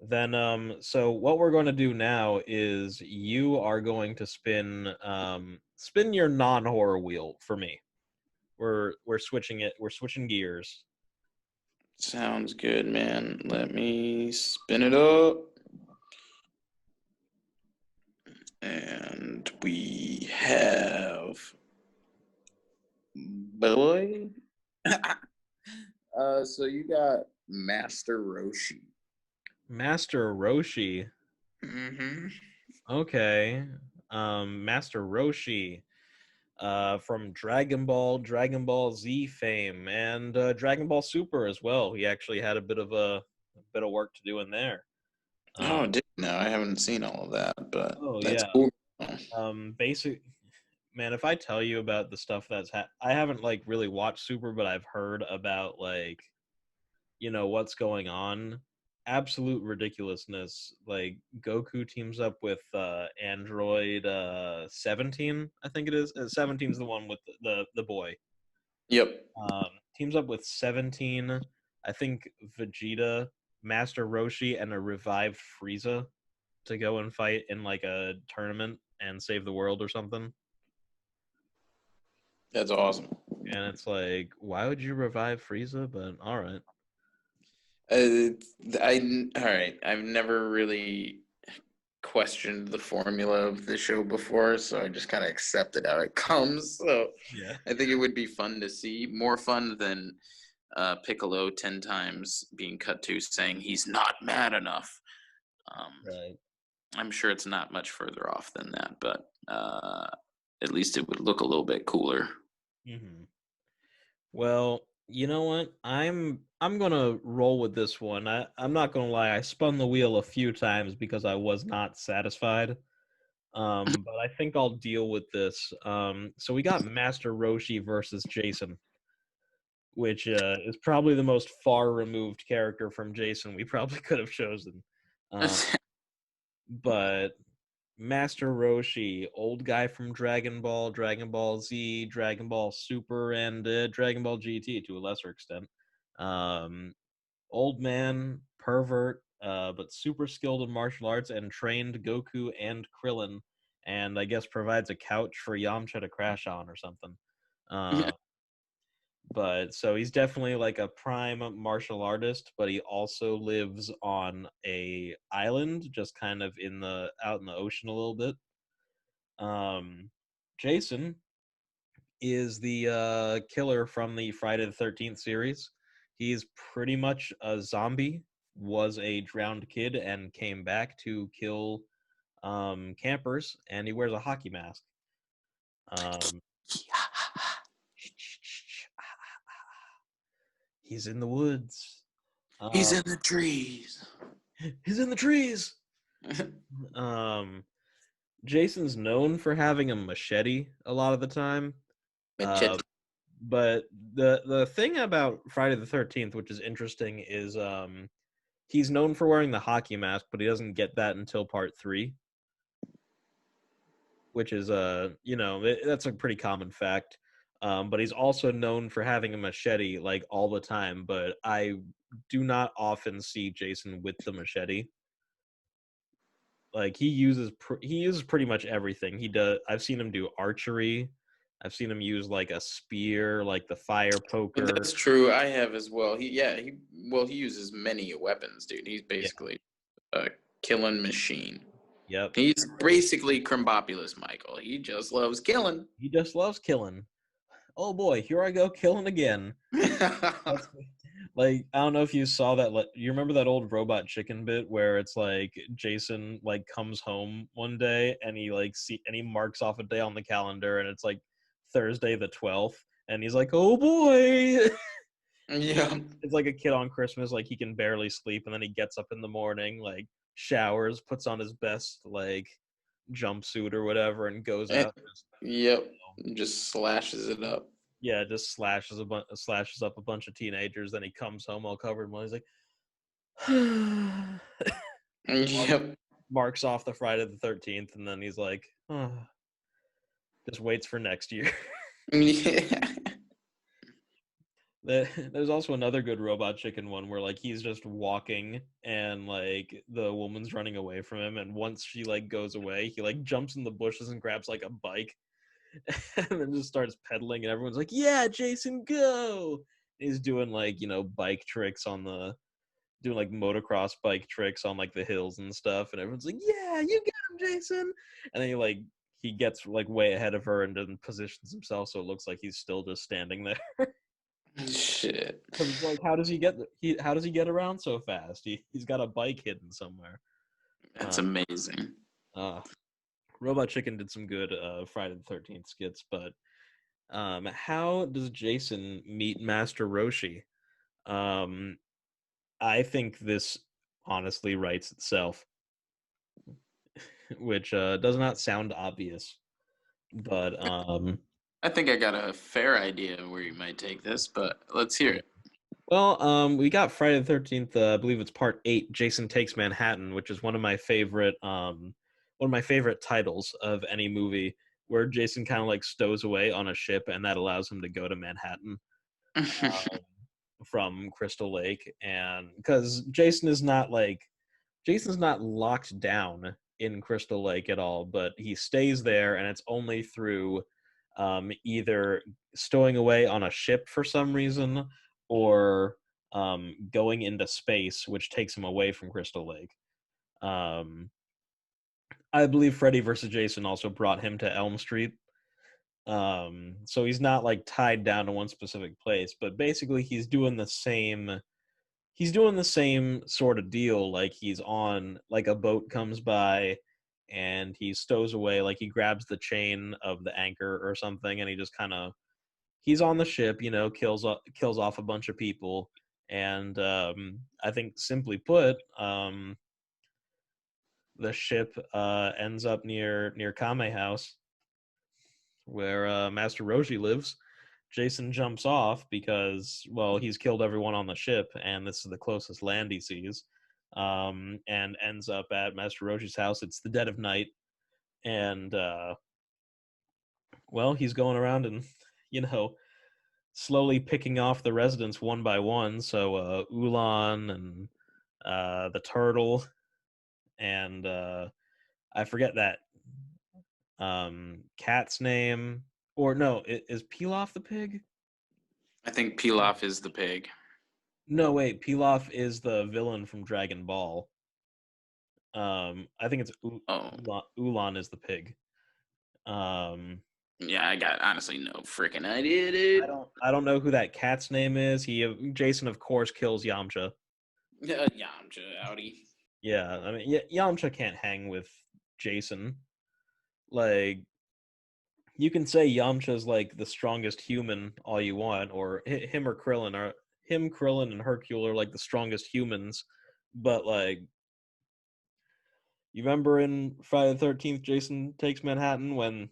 Then so what we're going to do now is you are going to spin your non-horror wheel for me. We're switching it. We're switching gears. Sounds good, man. Let me spin it up. And we have boy. So you got Master Roshi. Master Roshi. Mm-hmm. Okay. Master Roshi. From Dragon Ball Z fame, and Dragon Ball Super as well. He actually had a bit of work to do in there. Oh, Um, no, I haven't seen all of that, but oh that's yeah. cool. Basic man. If I tell you about the stuff I haven't like really watched Super, but I've heard about like what's going on. Absolute ridiculousness. Like Goku teams up with Android 17, I think it is. 17 is the one with the boy. Yep. Teams up with 17, I think Vegeta, Master Roshi, and a revived Frieza to go and fight in like a tournament and save the world or something. That's awesome. And it's like, why would you revive Frieza? But all right. All right. I've never really questioned the formula of the show before, so I just kind of accept it how it comes. So Yeah. I think it would be fun to see, more fun than Piccolo 10 times being cut to saying he's not mad enough. Um, Right. I'm sure it's not much further off than that, but at least it would look a little bit cooler. Mm-hmm. Well, you know what? I'm gonna roll with this one. I'm not gonna lie. I spun the wheel a few times because I was not satisfied. But I think I'll deal with this. So we got Master Roshi versus Jason, which is probably the most far removed character from Jason we probably could have chosen. Um, but Master Roshi, old guy from Dragon Ball Z, Dragon Ball Super, and Dragon Ball GT to a lesser extent. Um, Old man, pervert, but super skilled in martial arts and trained Goku and Krillin, and I guess provides a couch for Yamcha to crash on or something. Uh, but so he's definitely like a prime martial artist, but he also lives on a island, just kind of out in the ocean a little bit. Um, Jason is the killer from the Friday the 13th series. He's pretty much a zombie, was a drowned kid, and came back to kill campers, and he wears a hockey mask. Um, he's in the woods. He's Um, in the trees. he's in the trees. Um, Jason's known for having a machete a lot of the time. Uh, Machete. but the thing about Friday the 13th, which is interesting, is he's known for wearing the hockey mask, but he doesn't get that until part 3, which is that's a pretty common fact. But he's also known for having a machete like all the time, but I do not often see Jason with the machete. Like he uses pretty much everything. He does I've seen him do archery. I've seen him use like a spear, like the fire poker. That's true. I have as well. He uses many weapons, dude. He's Yeah. basically a killing machine. Yep. He's basically Crimbopulous Michael. He just loves killing. He just loves killing. Oh boy, here I go killing again. That's like I don't know if you saw that. You remember that old Robot Chicken bit where it's like Jason like comes home one day and he marks off a day on the calendar and it's like Thursday the 12th and he's like, oh boy. Yeah. It's like a kid on Christmas, like he can barely sleep and then he gets up in the morning, like showers, puts on his best like jumpsuit or whatever and goes And, out. yep. Just slashes it up. Yeah, just slashes up a bunch of teenagers. Then he comes home all covered in blood. He's like, Yep. marks off the Friday the 13th, and then he's like, oh, just waits for next year. Yeah. There's also another good Robot Chicken one where like he's just walking and like the woman's running away from him, and once she like goes away, he like jumps in the bushes and grabs like a bike and then just starts pedaling, and everyone's like, "Yeah, Jason, go!" He's doing like bike tricks on the doing like motocross bike tricks on like the hills and stuff, and everyone's like, "Yeah, you get him, Jason!" And then he gets like way ahead of her and then positions himself so it looks like he's still just standing there. Shit. Because it's like, how does he get around so fast? He's got a bike hidden somewhere. That's Uh, amazing. uh, Robot Chicken did some good Friday the 13th skits, but how does Jason meet Master Roshi? Um, I think this honestly writes itself, which does not sound obvious, but I think I got a fair idea of where you might take this, but let's hear yeah. it. Well, we got Friday the 13th. I believe it's part 8. Jason Takes Manhattan, which is one of my favorite titles of any movie, where Jason kind of like stows away on a ship, and that allows him to go to Manhattan from Crystal Lake, and because Jason's not locked down in Crystal Lake at all, but he stays there, and it's only through either stowing away on a ship for some reason or going into space, which takes him away from Crystal Lake. Um, I believe Freddy versus Jason also brought him to Elm Street. So he's not like tied down to one specific place, but basically he's doing the same sort of deal. Like he's on like a boat comes by and he stows away, like he grabs the chain of the anchor or something, and he just kind of he's on the ship, kills off a bunch of people, and I think simply put, the ship ends up near Kame House, where Master Roshi lives. Jason jumps off because, well, he's killed everyone on the ship, and this is the closest land he sees, and ends up at Master Roshi's house. It's the dead of night, and well, he's going around and you know slowly picking off the residents one by one. So Ulan and the turtle, and I forget that cat's name. Or no, is Pilaf the pig? I think Pilaf is the pig. No, wait, Pilaf is the villain from Dragon Ball. I think it's Oh, Ulan is the pig. Um, yeah, I got honestly no freaking idea, I dude. don't know who that cat's name is. Jason of course kills Yamcha. Yeah, I'm just outie. Yeah, I mean Yamcha can't hang with Jason. Like you can say Yamcha's like the strongest human all you want, or him, Krillin, and Hercule are like the strongest humans, but like you remember in Friday the 13th, Jason Takes Manhattan when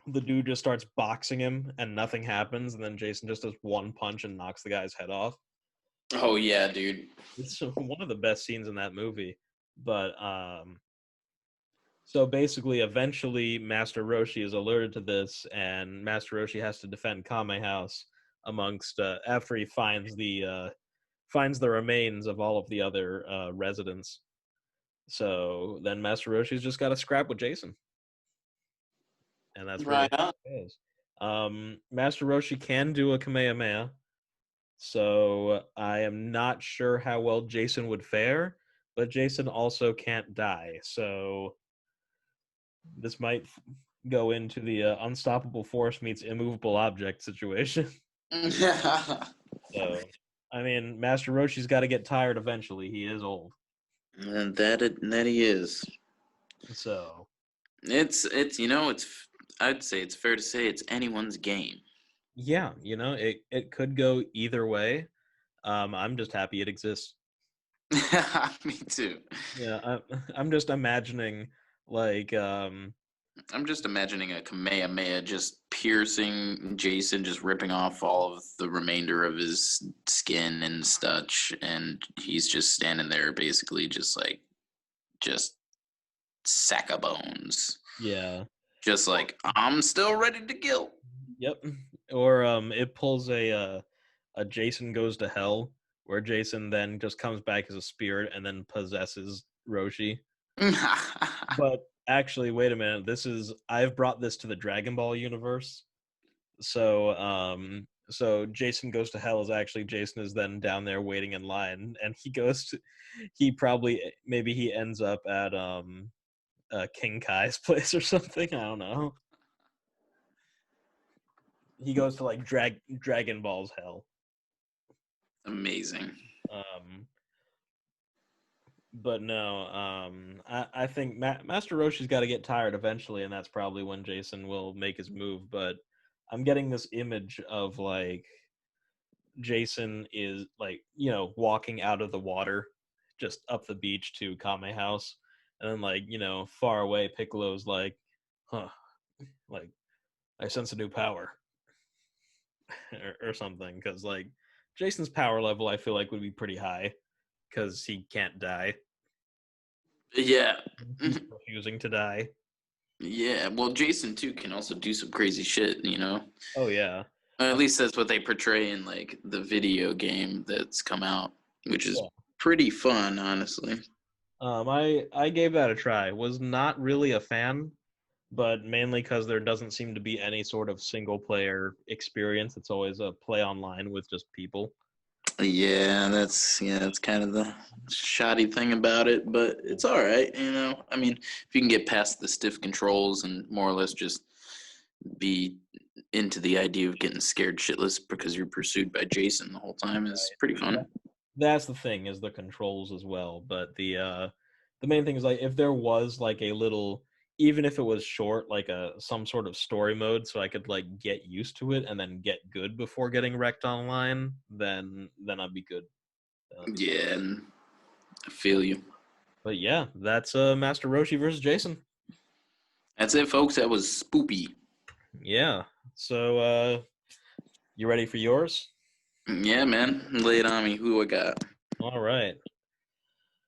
the dude just starts boxing him and nothing happens, and then Jason just does one punch and knocks the guy's head off. Oh yeah, dude. It's one of the best scenes in that movie. But so basically, eventually, Master Roshi is alerted to this, and Master Roshi has to defend Kame House amongst after he finds the remains of all of the other residents. So then Master Roshi's just got to scrap with Jason, and that's really Right on. how it goes. Master Roshi can do a Kamehameha, so I am not sure how well Jason would fare, but Jason also can't die, so this might go into the unstoppable force meets immovable object situation. So, I mean, Master Roshi's got to get tired eventually. He is old. And that he is. So, It's I'd say it's fair to say it's anyone's game. yeah, it could go either way. I'm just happy it exists. Me too. Yeah, I'm just imagining like I'm just imagining a Kamehameha just piercing Jason, just ripping off all of the remainder of his skin and such, and he's just standing there basically just sack of bones. yeah. Just like I'm still ready to kill. Yep. Or it pulls a Jason Goes to Hell, where Jason then just comes back as a spirit and then possesses Roshi. But actually, wait a minute. I've brought this to the Dragon Ball universe. So Jason Goes to Hell is actually Jason is then down there waiting in line, and he probably maybe he ends up at King Kai's place or something. I don't know. He goes to like Dragon Ball's hell. Amazing. Um, but no, I think Master Roshi's got to get tired eventually, and that's probably when Jason will make his move. But I'm getting this image of like Jason is like, walking out of the water, just up the beach to Kame House, and then like, far away, Piccolo's like, huh, like I sense a new power, or something, because like Jason's power level, I feel like would be pretty high, because he can't die. Yeah. He's refusing to die. Yeah. Well, Jason too can also do some crazy shit, you know. Oh yeah. At least that's what they portray in like the video game that's come out, which is Yeah. pretty fun, honestly. I gave that a try. Was not really a fan, but mainly because there doesn't seem to be any sort of single player experience. It's always a play online with just people. That's kind of the shoddy thing about it, but it's all right, you know. I mean, if you can get past the stiff controls and more or less just be into the idea of getting scared shitless because you're pursued by Jason the whole time is pretty fun. That's the thing, is the controls as well. But the main thing is like if there was like a little, even if it was short, like a some sort of story mode, so I could like get used to it and then get good before getting wrecked online, then I'd be good. Yeah, and I feel you. But yeah, that's Master Roshi versus Jason. That's it, folks. That was spoopy. Yeah. So you ready for yours? Yeah, man. Lay it on me. Who I got? All right.